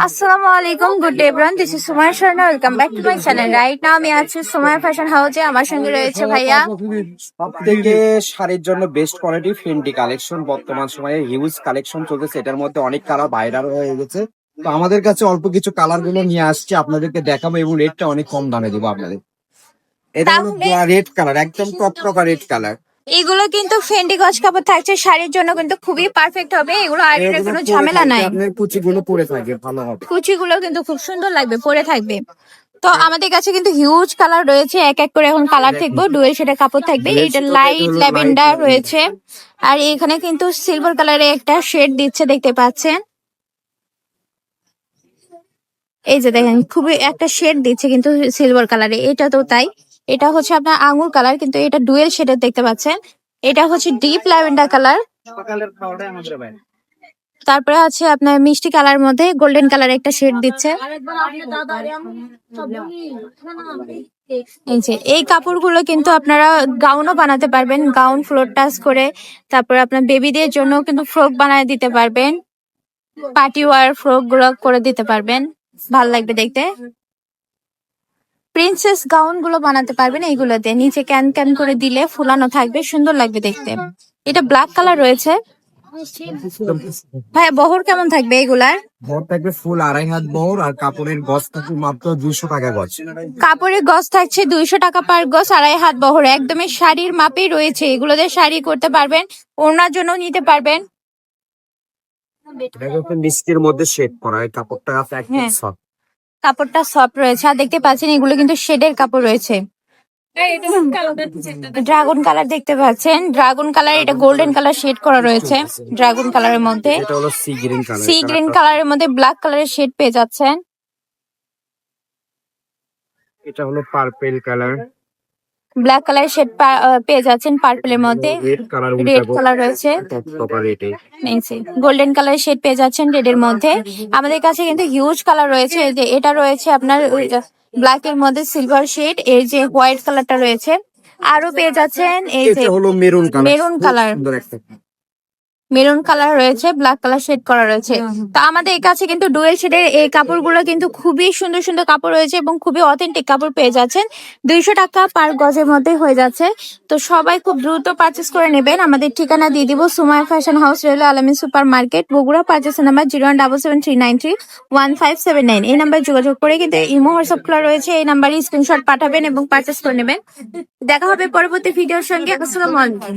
আসসালামু আলাইকুম, good day everyone, this is Sumaiya Sharma, welcome back to my channel. Right now আমি আছি সুমাইয়া ফ্যাশন হাউসে। আমার সঙ্গে রয়েছে ভাইয়া। সবথেকে শাড়ির জন্য বেস্ট কোয়ালিটি ফেন্টি কালেকশন বর্তমান সময়ে হিউজ কালেকশন চলতেছে। এটার মধ্যে অনেক কালার ভাইরাল হয়ে গেছে, তো আমাদের কাছে অল্প কিছু কালার গুলো নিয়ে আসছি, আপনাদেরকে দেখাবো এবং রেটটা অনেক কম দামে দেবো আপনাদের। এটা হলো রেড কালার, একদম টকটকা রেড কালার। এগুলো কিন্তু ফেন্ডি গজ কাপড় থাকছে, শাড়ির জন্য কিন্তু খুবই পারফেক্ট হবে। এগুলো আয়রনের কোনো ঝামেলা নাই। আপনার কুচিগুলো পরে থাকে, ভালো হবে। কুচিগুলো কিন্তু খুব সুন্দর লাগবে, পরে থাকবে। তো আমাদের কাছে কিন্তু হিউজ কালার রয়েছে, এক এক করে এখন কালার থাকবে, ডুয়েল শেডের কাপড় থাকবে। এটা লাইট ল্যাভেন্ডার রয়েছে, আর এখানে কিন্তু সিলভার কালারের একটা শেড দিচ্ছে, দেখতে পাচ্ছেন। এই যে দেখেন, খুবই একটা শেড দিচ্ছে কিন্তু সিলভার কালারে। এটা তো তাই, এটা হচ্ছে আপনার আঙ্গুর কালার, কিন্তু এটা ডুয়েল শেডের দেখতে পাচ্ছেন। এটা হচ্ছে ডিপ ল্যাভেন্ডার কালার। তারপরে আছে আপনার মিষ্টি কালার মধ্যে গোল্ডেন কালার একটা শেড দিচ্ছে। এই যে এই কাপড়গুলো কিন্তু আপনারা গাউনও বানাতে পারবেন, গাউন ফ্লোর টাচ করে। তারপরে আপনার বেবিদের জন্য কিন্তু ফ্রক বানায় দিতে পারবেন, পার্টি ওয়ার ফ্রক গুলো করে দিতে পারবেন, ভাল লাগবে দেখতে। প্রিন্সেস গাউন গুলো বানাতে পারবেন এইগুলোতে, নিচে ক্যান ক্যান করে দিলে ফুলানো থাকবে, সুন্দর লাগবে দেখতে। এটা ব্ল্যাক কালার রয়েছে। ভাই বহর কেমন থাকবে এগুলার? বহর থাকবে ফুল 2.5 হাত বহর, আর কাপড়ের গজ থাকবে মাত্র 200 টাকা গজ। কাপড়ের গজ থাকছে 200 টাকা পার গজ, 2.5 হাত বহর, একদমই শাড়ির মাপেই রয়েছে। এগুলো দিয়ে শাড়ি করতে পারবেন, ওড়নার জন্য নিতে পারবেন। মিষ্টির মধ্যে শেড করা, এই কাপড়টা একদম সফট। কাপড়টা সফট রয়েছে, আর দেখতে পাচ্ছেন এগুলো কিন্তু শেডের কাপড় রয়েছে। ড্রাগন কালার দেখতে পাচ্ছেন, ড্রাগন কালার, এটা গোল্ডেন কালার শেড করা রয়েছে ড্রাগন কালারের মধ্যে। এটা হলো sea green colour, sea green কালারের মধ্যে ব্ল্যাক কালারের শেড পেয়ে যাচ্ছেন। এটা হলো purple colour, black colour shade পেয়ে যাচ্ছেন পার্পলের মধ্যে। রেড কালার রয়েছে, গোল্ডেন কালার শেড পেয়ে যাচ্ছেন রেড এর মধ্যে। আমাদের কাছে কিন্তু হিউজ কালার রয়েছে, যে এটা রয়েছে আপনার ব্ল্যাক এর মধ্যে সিলভার শেড, এই যে হোয়াইট কালারটা রয়েছে, আরো পেয়ে যাচ্ছেন এই যে হলো maroon colour. Maroon colour, maroon colour রয়েছে, ব্ল্যাক কালার শেড করা রয়েছে। তো আমাদের কাছে কিন্তু ডুয়েল শেডের এই কাপড়গুলো কিন্তু খুবই সুন্দর সুন্দর কাপড় রয়েছে এবং খুবই অথেন্টিক কাপড় পেয়ে যাচ্ছেন। 200 টাকা পার গজের মধ্যে হয়ে যাচ্ছে। তো সবাই খুব দ্রুত পারচেস করে নেবেন। আমাদের ঠিকানা দিয়ে দিব, সুমাইয়া ফ্যাশন হাউস, রেলওয়ে আলামিন super market, Bogura. Purchase number 0177393159। এই নাম্বারে যোগাযোগ করে কিন্তু ইমো হোয়াটসঅ্যাপ খোলা রয়েছে, এই নাম্বারে স্ক্রিনশট পাঠাবেন এবং পারচেস করে নেবেন। দেখা হবে পরবর্তী ভিডিওর সঙ্গে। আসসালামু আলাইকুম।